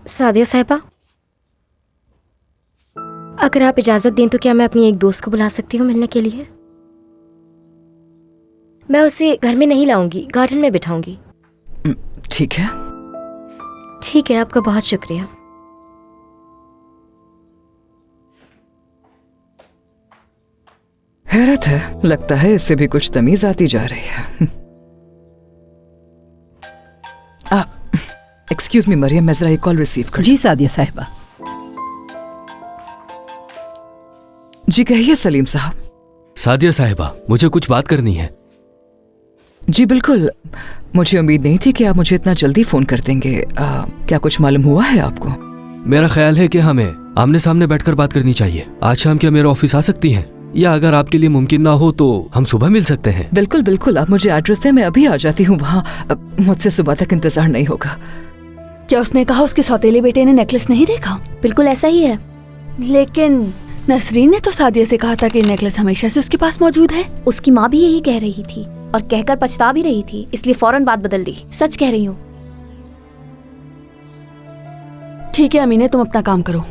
सादिया साहिबा, अगर आप इजाजत दें तो क्या मैं अपनी एक दोस्त को बुला सकती हूँ मिलने के लिए? मैं उसे घर में नहीं लाऊंगी, गार्डन में बिठाऊंगी। ठीक है। ठीक है, आपका बहुत शुक्रिया। हैरत है, लगता है इससे भी कुछ तमीज आती जा रही है। एक्सक्यूज मी मरियम, मैं जरा एक कॉल रिसीव कर। जी सादिया साहिबा। जी कहिए सलीम साहब। सादिया साहिबा, मुझे कुछ बात करनी है। जी बिल्कुल, मुझे उम्मीद नहीं थी कि आप मुझे इतना जल्दी फोन कर देंगे। क्या कुछ मालूम हुआ है आपको? मेरा ख्याल है कि हमें आमने सामने बैठकर बात करनी चाहिए। आज शाम क्या मेरे ऑफिस आ सकती हैं? या अगर आपके लिए मुमकिन ना हो तो हम सुबह मिल सकते हैं। बिल्कुल बिल्कुल, आप मुझे एड्रेस दें, मैं अभी आ जाती हूँ वहाँ। मुझसे सुबह तक इंतजार नहीं होगा। क्या उसने कहा उसके सौतेले बेटे ने नेकलेस नहीं देखा? बिल्कुल ऐसा ही है। लेकिन नसरीन ने तो सादिया से कहा था कि नेकलेस हमेशा से उसके पास मौजूद है। उसकी माँ भी यही कह रही थी और कहकर पछता भी रही थी, इसलिए फौरन बात बदल दी। सच कह रही हूँ। ठीक है अमीने, तुम अपना काम करो।